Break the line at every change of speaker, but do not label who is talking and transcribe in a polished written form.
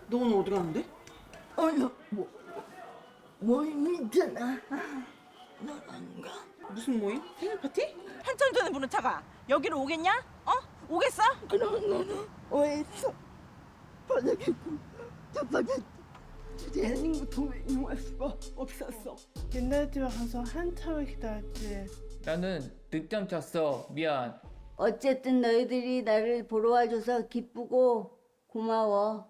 너 오늘 어디 가는데?
모임 있잖아. 넌 안 가?
무슨 모임? 생일 파티?
한참 전에 부른 차가 여기로 오겠냐? 오겠어?
그럼 너는 오해했어. 바닥에 저바닥 대한민국 통할 수가 없었어.
옛날 집에 가서 한참을 기다렸지.
나는 늦잠 잤어. 미안.
어쨌든 너희들이 나를 보러 와줘서 기쁘고 고마워.